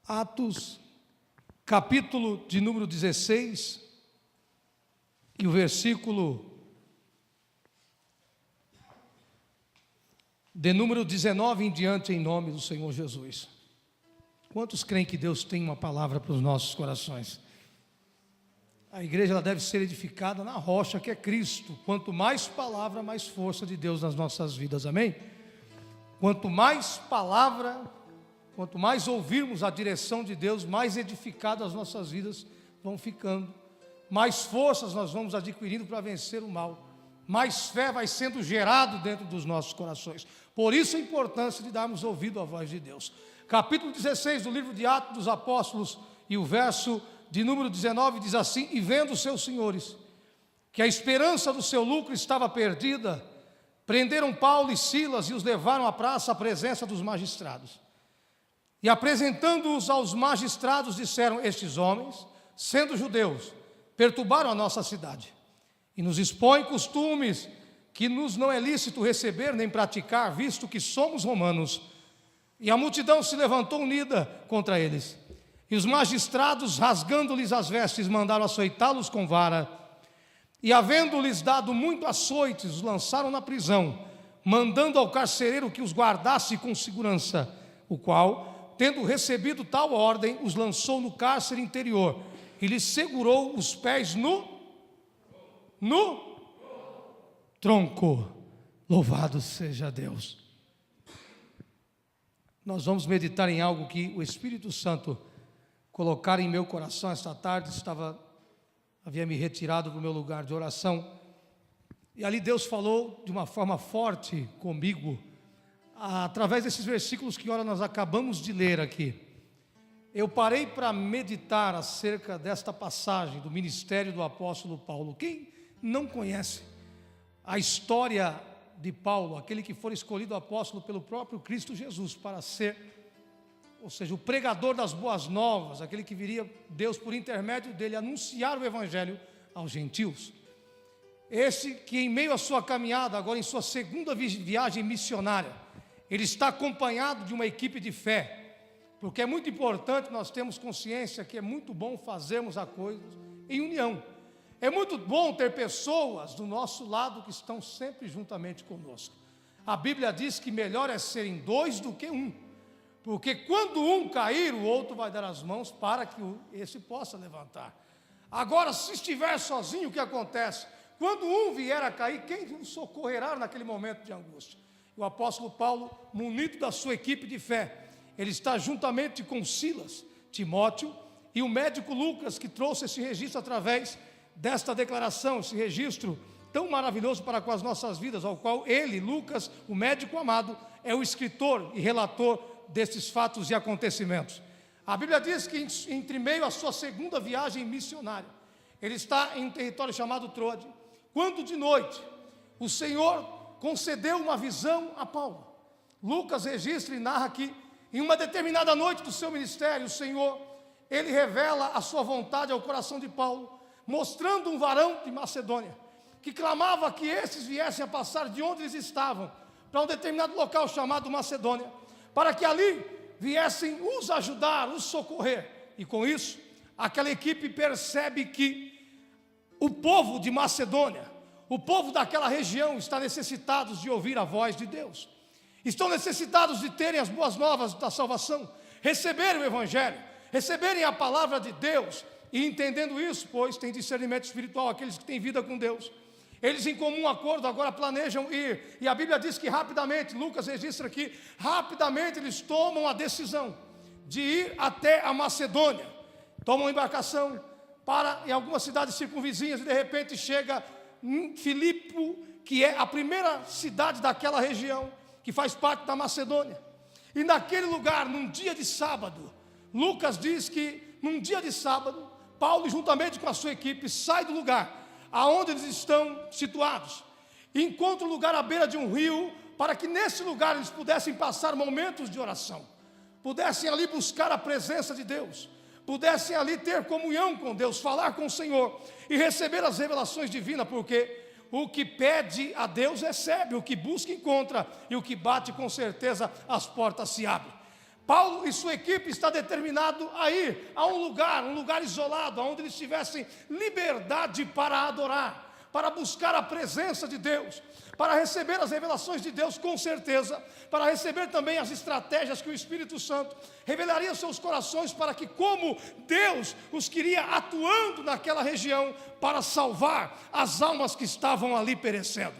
Atos, capítulo de número 16, e o versículo de número 19 em diante, em nome do Senhor Jesus. Quantos creem que Deus tem uma palavra para os nossos corações? A igreja ela deve ser edificada na rocha que é Cristo. Quanto mais palavra, mais força de Deus nas nossas vidas, amém? Quanto mais palavra, quanto mais ouvirmos a direção de Deus, mais edificadas as nossas vidas vão ficando, mais forças nós vamos adquirindo para vencer o mal, mais fé vai sendo gerado dentro dos nossos corações. Por isso a importância de darmos ouvido à voz de Deus. Capítulo 16 do livro de Atos dos Apóstolos, e o verso de número 19 diz assim: e vendo os seus senhores que a esperança do seu lucro estava perdida, prenderam Paulo e Silas e os levaram à praça à presença dos magistrados. E apresentando-os aos magistrados, disseram: estes homens, sendo judeus, perturbaram a nossa cidade e nos expõem costumes que nos não é lícito receber nem praticar, visto que somos romanos. E a multidão se levantou unida contra eles. E os magistrados, rasgando-lhes as vestes, mandaram açoitá-los com vara. E havendo-lhes dado muito açoites, os lançaram na prisão, mandando ao carcereiro que os guardasse com segurança, o qual, tendo recebido tal ordem, os lançou no cárcere interior e lhes segurou os pés no tronco. Louvado seja Deus. Nós vamos meditar em algo que o Espírito Santo colocar em meu coração esta tarde. Havia me retirado do meu lugar de oração, e ali Deus falou de uma forma forte comigo, através desses versículos que ora nós acabamos de ler aqui. Eu parei para meditar acerca desta passagem do ministério do apóstolo Paulo. Quem não conhece a história de Paulo, aquele que foi escolhido apóstolo pelo próprio Cristo Jesus para ser, ou seja, o pregador das boas novas, aquele que viria Deus por intermédio dele anunciar o evangelho aos gentios. Esse que em meio à sua caminhada, agora em sua segunda viagem missionária, ele está acompanhado de uma equipe de fé, porque é muito importante nós termos consciência que é muito bom fazermos a coisa em união. É muito bom ter pessoas do nosso lado que estão sempre juntamente conosco. A Bíblia diz que melhor é serem dois do que um, porque quando um cair, o outro vai dar as mãos para que esse possa levantar. Agora, se estiver sozinho, o que acontece? Quando um vier a cair, quem o socorrerá naquele momento de angústia? O apóstolo Paulo, munido da sua equipe de fé, ele está juntamente com Silas, Timóteo e o médico Lucas, que trouxe esse registro através desta declaração, esse registro tão maravilhoso para com as nossas vidas, ao qual ele, Lucas, o médico amado, é o escritor e relator desses fatos e acontecimentos. A Bíblia diz que entre meio à sua segunda viagem missionária, ele está em um território chamado Troade, quando de noite o Senhor concedeu uma visão a Paulo. Lucas registra e narra que em uma determinada noite do seu ministério, o Senhor, ele revela a sua vontade ao coração de Paulo, mostrando um varão de Macedônia, que clamava que esses viessem a passar de onde eles estavam, para um determinado local chamado Macedônia, para que ali viessem os ajudar, os socorrer. E com isso, aquela equipe percebe que o povo de Macedônia, o povo daquela região, está necessitados de ouvir a voz de Deus, estão necessitados de terem as boas novas da salvação, receberem o evangelho, receberem a palavra de Deus. E entendendo isso, pois tem discernimento espiritual aqueles que têm vida com Deus, eles em comum acordo agora planejam ir. E a Bíblia diz que rapidamente, Lucas registra aqui, rapidamente eles tomam a decisão de ir até a Macedônia, tomam embarcação para em algumas cidades circunvizinhas, e de repente chega em Filipe, que é a primeira cidade daquela região, que faz parte da Macedônia. E naquele lugar, num dia de sábado, Lucas diz que num dia de sábado, Paulo, juntamente com a sua equipe, sai do lugar aonde eles estão situados, e encontra um lugar à beira de um rio, para que nesse lugar eles pudessem passar momentos de oração, pudessem ali buscar a presença de Deus, pudessem ali ter comunhão com Deus, falar com o Senhor e receber as revelações divinas, porque o que pede a Deus recebe, o que busca encontra, e o que bate com certeza as portas se abrem. Paulo e sua equipe está determinado a ir a um lugar isolado, onde eles tivessem liberdade para adorar, para buscar a presença de Deus, para receber as revelações de Deus com certeza, para receber também as estratégias que o Espírito Santo revelaria aos seus corações, para que, como Deus os queria atuando naquela região, para salvar as almas que estavam ali perecendo.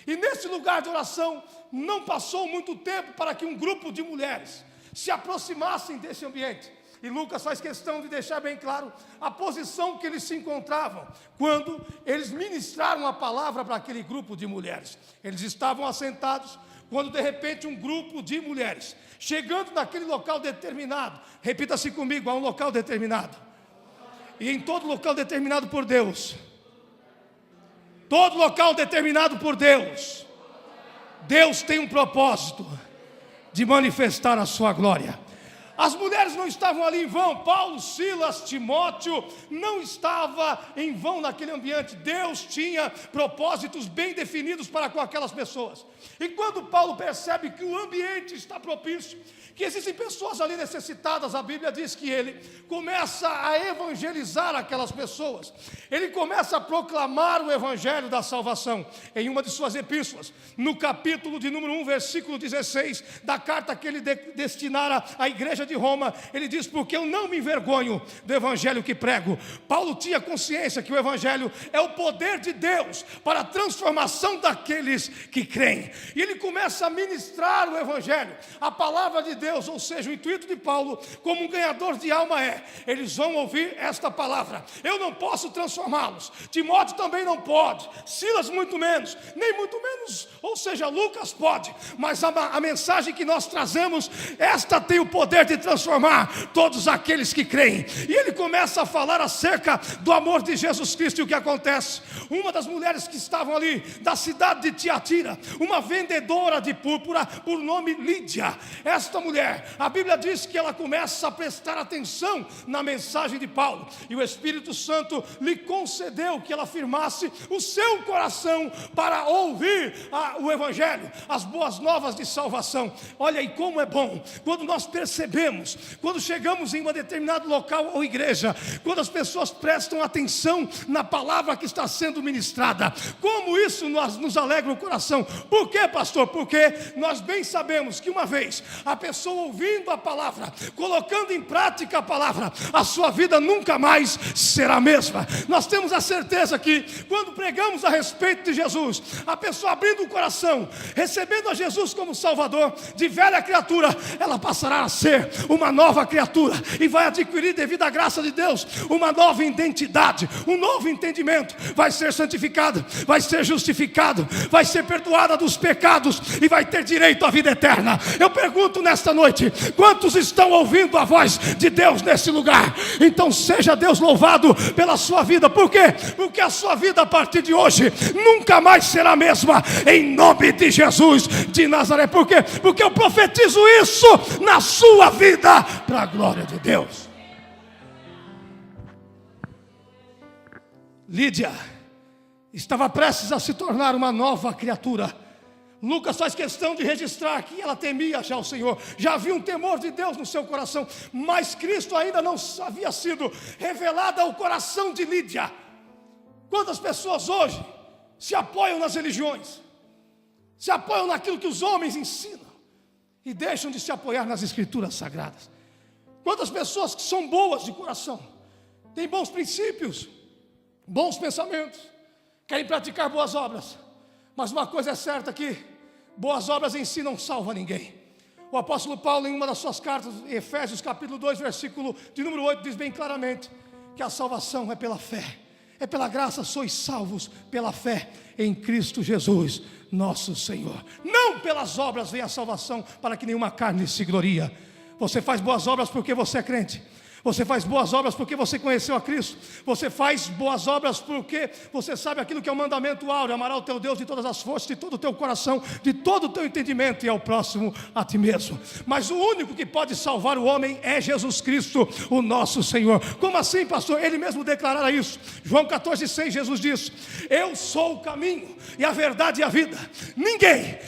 E nesse lugar de oração, não passou muito tempo para que um grupo de mulheres se aproximassem desse ambiente. E Lucas faz questão de deixar bem claro a posição que eles se encontravam quando eles ministraram a palavra para aquele grupo de mulheres. Eles estavam assentados quando de repente um grupo de mulheres, chegando naquele local determinado, repita-se comigo, a um local determinado. E em todo local determinado por Deus, todo local determinado por Deus, Deus tem um propósito de manifestar a sua glória. As mulheres não estavam ali em vão. Paulo, Silas, Timóteo não estava em vão naquele ambiente. Deus tinha propósitos bem definidos para com aquelas pessoas. E quando Paulo percebe que o ambiente está propício, que existem pessoas ali necessitadas, a Bíblia diz que ele começa a evangelizar aquelas pessoas. Ele começa a proclamar o evangelho da salvação. Em uma de suas epístolas, no capítulo de número 1, versículo 16, da carta que ele destinara à igreja de Roma, ele diz: porque eu não me envergonho do evangelho que prego. Paulo tinha consciência que o evangelho é o poder de Deus para a transformação daqueles que creem. E ele começa a ministrar o evangelho, a palavra de Deus, ou seja, o intuito de Paulo como um ganhador de alma eles vão ouvir esta palavra. Eu não posso transformá-los, Timóteo também não pode, Silas muito menos, nem muito menos, ou seja, Lucas pode, mas a mensagem que nós trazemos, esta tem o poder de transformar todos aqueles que creem. E ele começa a falar acerca do amor de Jesus Cristo. E o que acontece? Uma das mulheres que estavam ali, da cidade de Tiatira, uma vendedora de púrpura, por nome Lídia, esta mulher, a Bíblia diz que ela começa a prestar atenção na mensagem de Paulo, e o Espírito Santo lhe concedeu que ela firmasse o seu coração para ouvir o evangelho, as boas novas de salvação. Olha aí como é bom quando nós percebemos, quando chegamos em um determinado local ou igreja, quando as pessoas prestam atenção na palavra que está sendo ministrada. Como isso nos alegra o coração. Por quê, pastor? Porque nós bem sabemos que uma vez a pessoa ouvindo a palavra, colocando em prática a palavra, a sua vida nunca mais será a mesma. Nós temos a certeza que quando pregamos a respeito de Jesus, a pessoa abrindo o coração, recebendo a Jesus como Salvador, de velha criatura, ela passará a ser uma nova criatura e vai adquirir, devido à graça de Deus, uma nova identidade, um novo entendimento. Vai ser santificado, vai ser justificado, vai ser perdoada dos pecados e vai ter direito à vida eterna. Eu pergunto nesta noite: quantos estão ouvindo a voz de Deus nesse lugar? Então seja Deus louvado pela sua vida. Por quê? Porque a sua vida a partir de hoje nunca mais será a mesma, em nome de Jesus de Nazaré. Por quê? Porque eu profetizo isso na sua vida, para a glória de Deus. Lídia estava prestes a se tornar uma nova criatura. Lucas faz questão de registrar que ela temia já o Senhor, já havia um temor de Deus no seu coração, mas Cristo ainda não havia sido revelado ao coração de Lídia. Quantas pessoas hoje se apoiam nas religiões, se apoiam naquilo que os homens ensinam e deixam de se apoiar nas escrituras sagradas? Quantas pessoas que são boas de coração, têm bons princípios, bons pensamentos, querem praticar boas obras, mas uma coisa é certa, que boas obras em si não salvam ninguém. O apóstolo Paulo, em uma das suas cartas, em Efésios capítulo 2, versículo de número 8, diz bem claramente que a salvação é pela fé, é pela graça, sois salvos pela fé em Cristo Jesus, nosso Senhor. Não pelas obras vem a salvação, para que nenhuma carne se gloria. Você faz boas obras porque você é crente. Você faz boas obras porque você conheceu a Cristo. Você faz boas obras porque você sabe aquilo que é o mandamento áureo: amarás o teu Deus de todas as forças, de todo o teu coração, de todo o teu entendimento, e ao próximo a ti mesmo. Mas o único que pode salvar o homem é Jesus Cristo, o nosso Senhor. Como assim, pastor? Ele mesmo declarara isso. João 14,6, Jesus diz: eu sou o caminho e a verdade e a vida. Ninguém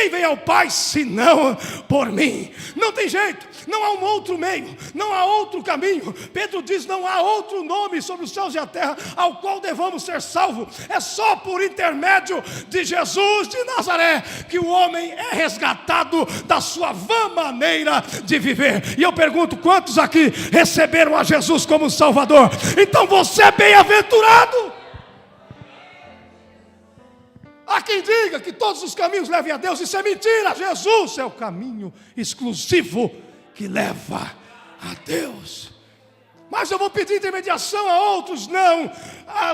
vem ao Pai senão por mim. Não tem jeito, não há um outro meio, não há outro caminho. Pedro diz: não há outro nome sobre os céus e a terra ao qual devamos ser salvos. É só por intermédio de Jesus de Nazaré que o homem é resgatado da sua vã maneira de viver. E eu pergunto: quantos aqui receberam a Jesus como Salvador? Então você é bem-aventurado. Há quem diga que todos os caminhos levem a Deus. Isso é mentira. Jesus é o caminho exclusivo que leva a Deus. Mas eu vou pedir intermediação a outros? Não.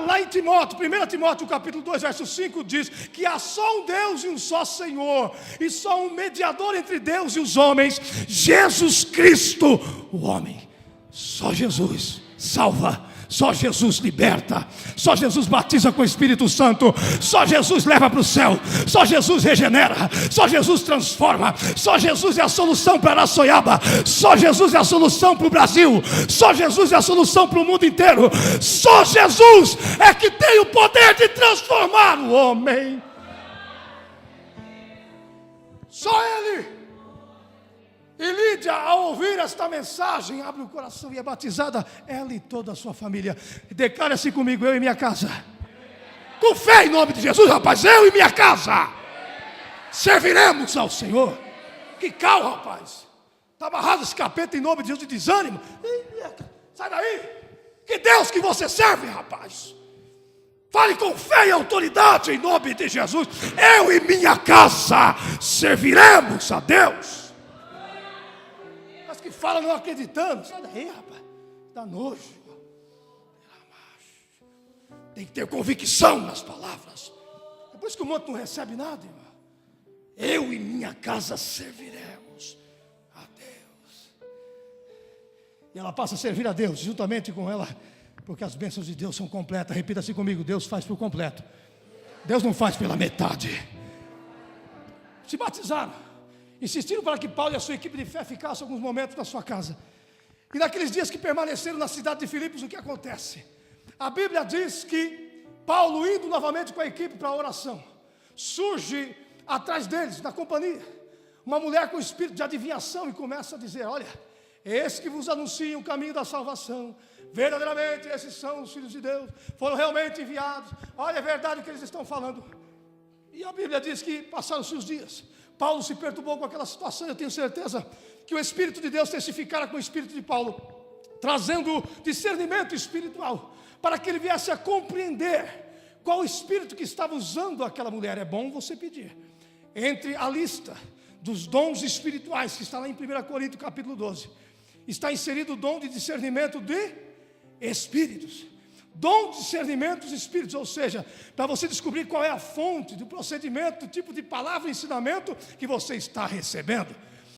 Lá em Timóteo, 1 Timóteo capítulo 2, verso 5 diz que há só um Deus e um só Senhor, e só um mediador entre Deus e os homens, Jesus Cristo, o homem. Só Jesus salva, só Jesus liberta, só Jesus batiza com o Espírito Santo, só Jesus leva para o céu, só Jesus regenera, só Jesus transforma, só Jesus é a solução para Araçoiaba, só Jesus é a solução para o Brasil, só Jesus é a solução para o mundo inteiro, só Jesus é que tem o poder de transformar o homem, só Ele. E Lídia, ao ouvir esta mensagem, abre o coração e é batizada, ela e toda a sua família. Declara-se comigo: eu e minha casa. Com fé em nome de Jesus, rapaz, eu e minha casa serviremos ao Senhor. Que cal, rapaz. Está amarrado esse capeta em nome de Jesus de desânimo. Sai daí. Que Deus que você serve, rapaz. Fale com fé e autoridade em nome de Jesus. Eu e minha casa serviremos a Deus. Que fala não acreditando, sai daí, rapaz, dá nojo. Tem que ter convicção nas palavras. É por isso que o monte não recebe nada, irmão. Eu e minha casa serviremos a Deus. E ela passa a servir a Deus juntamente com ela, porque as bênçãos de Deus são completas. Repita-se comigo: Deus faz por completo. Deus não faz pela metade. Se batizaram, insistiram para que Paulo e a sua equipe de fé ficassem alguns momentos na sua casa. E naqueles dias que permaneceram na cidade de Filipos, o que acontece? A Bíblia diz que Paulo, indo novamente com a equipe para a oração, surge atrás deles, na companhia, uma mulher com espírito de adivinhação e começa a dizer: olha, esses que vos anunciam o caminho da salvação, verdadeiramente esses são os filhos de Deus, foram realmente enviados, olha, é verdade o que eles estão falando. E a Bíblia diz que passaram-se os dias, Paulo se perturbou com aquela situação. Eu tenho certeza que o Espírito de Deus testificara com o Espírito de Paulo, trazendo discernimento espiritual, para que ele viesse a compreender qual o Espírito que estava usando aquela mulher. É bom você pedir. Entre a lista dos dons espirituais, que está lá em 1 Coríntios capítulo 12, está inserido o dom de discernimento de espíritos. Dom de discernimento dos espíritos, ou seja, para você descobrir qual é a fonte do procedimento, do tipo de palavra e ensinamento que você está recebendo.